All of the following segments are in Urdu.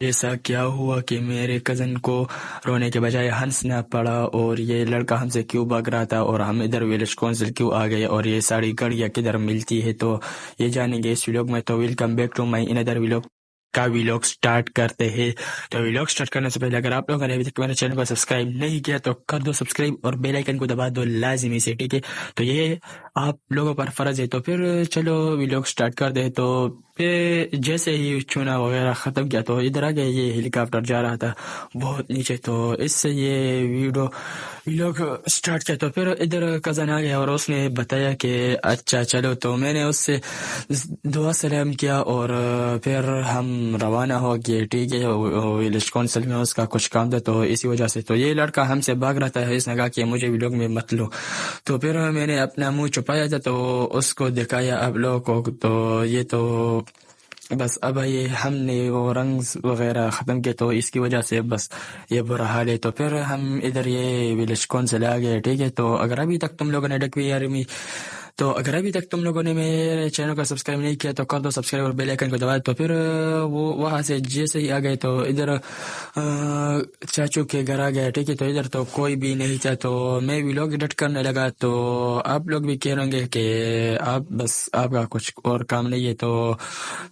ایسا کیا ہوا کہ میرے کزن کو رونے کے بجائے ہنسنا پڑا، اور یہ لڑکا ہم سے کیوں بھاگ رہا تھا، اور ہم ادھر ویلیج کونسل کیوں آ گئے، اور یہ ساری گاڑیاں کدھر ملتی ہے، تو یہ جانیں گے اس ویلوگ میں۔ تو ویلکم بیک ٹو مائی اندر ویلوگ کا ویلوگ سٹارٹ کرتے ہیں۔ تو ویلوگ سٹارٹ کرنے سے پہلے اگر آپ لوگوں نے ابھی تک میرے چینل کو سبسکرائب نہیں کیا تو کر دو سبسکرائب، اور بیل آئیکن کو دبا دو لازمی سے، ٹھیک ہے؟ تو یہ آپ لوگوں پر فرض ہے۔ تو پھر چلو ویلوگ سٹارٹ کر دے۔ تو پھر جیسے ہی چونا وغیرہ ختم کیا تو ادھر آگے یہ ہیلی کاپٹر جا رہا تھا بہت نیچے، تو اس سے یہ ویلوگ سٹارٹ کیا۔ تو پھر ادھر کزن آ گیا اور اس نے بتایا کہ اچھا چلو، تو میں نے اس سے دعا سلام کیا، اور پھر ہم روانہ ہو گئے، ٹھیک ہے؟ ویلیج کونسل میں اس کا کچھ کام تھا، تو اسی وجہ سے تو یہ لڑکا ہم سے بھاگ رہا تھا۔ اس نے کہا کہ مجھے ویلوگ میں مت لو، تو پھر میں نے اپنا منہ چھپایا تھا تو اس کو دکھایا آپ لوگوں کو۔ تو یہ تو بس اب یہ ہم نے وہ رنگ وغیرہ ختم کیے، تو اس کی وجہ سے بس یہ برا حال ہے۔ تو پھر ہم ادھر یہ ویلیج کونسل آ گئے، ٹھیک ہے؟ تو اگر ابھی تک تم لوگوں نے میرے چینل کو سبسکرائب نہیں کیا تو کر دو سبسکرائب اور بیل آئیکن کو دبا دو۔ تو پھر وہ وہاں سے جیسے ہی آ گئے تو ادھر چاچو کے گھر آ گیا، ٹھیک ہے؟ تو ادھر تو کوئی بھی نہیں تھا، تو میں ویلوگ ایڈٹ کرنے لگا۔ تو آپ لوگ بھی کہہ رہے گے کہ آپ کا کچھ اور کام نہیں ہے۔ تو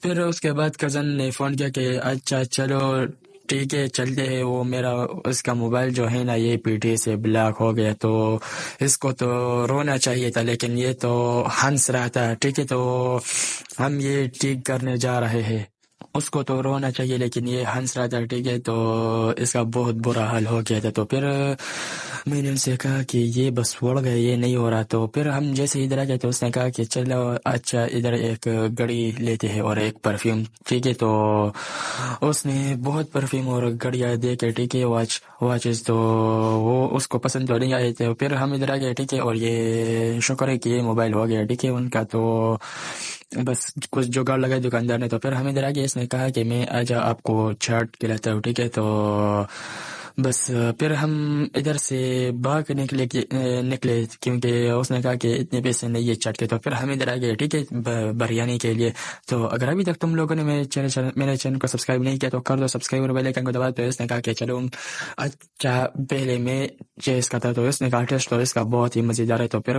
پھر اس کے بعد کزن نے فون کیا کہ اچھا چلو ٹھیک ہے چلتے ہیں۔ وہ اس کا موبائل جو ہے نا یہ پی ٹی سے بلاک ہو گیا، تو اس کو تو رونا چاہیے تھا لیکن یہ تو ہنس رہا تھا، ٹھیک ہے؟ تو ہم یہ ٹھیک کرنے جا رہے ہیں۔ اس کو تو رونا چاہیے لیکن یہ ہنس رہا تھا، ٹھیک ہے؟ تو اس کا بہت برا حال ہو گیا تھا۔ تو پھر میں نے ان سے کہا کہ یہ بس اڑ گئے، یہ نہیں ہو رہا۔ تو پھر ہم جیسے ادھر آ گئے تو اس نے کہا کہ چلو اچھا ادھر ایک گڑی لیتے ہیں اور ایک پرفیوم، ٹھیک ہے؟ تو اس نے بہت پرفیوم اور گڑیاں دے کے، ٹھیک ہے، واچز، تو وہ اس کو پسند تو نہیں آئے تھے۔ پھر ہم ادھر آ گئے، ٹھیک ہے؟ اور یہ شکر ہے کہ یہ موبائل ہو گیا، ٹھیک ہے ان کا۔ تو بس کچھ جگاڑ لگا دکاندار نے۔ تو پھر ہم ادھر آ گئے، اس نے کہا کہ میں آجا آپ کو چاٹ کھلاتا ہوں، ٹھیک ہے؟ تو بس پھر ہم ادھر سے بھاگ نکلے کیونکہ اس نے کہا کہ اتنے پیسے نہیں ہے چاٹ کے۔ تو پھر ہم ادھر آ گئے، ٹھیک ہے، بریانی کے لیے۔ تو اگر ابھی تک تم لوگوں نے میرے چینل کو سبسکرائب نہیں کیا تو کر دو سبسکرائب اور بیل آئیکن کو دبا دو۔ اس نے کہا کہ چلو اچھا پہلے میں چیز کا تھا، تو اس نے کہا ٹیسٹ تو اس کا بہت ہی مزیدار ہے۔ تو پھر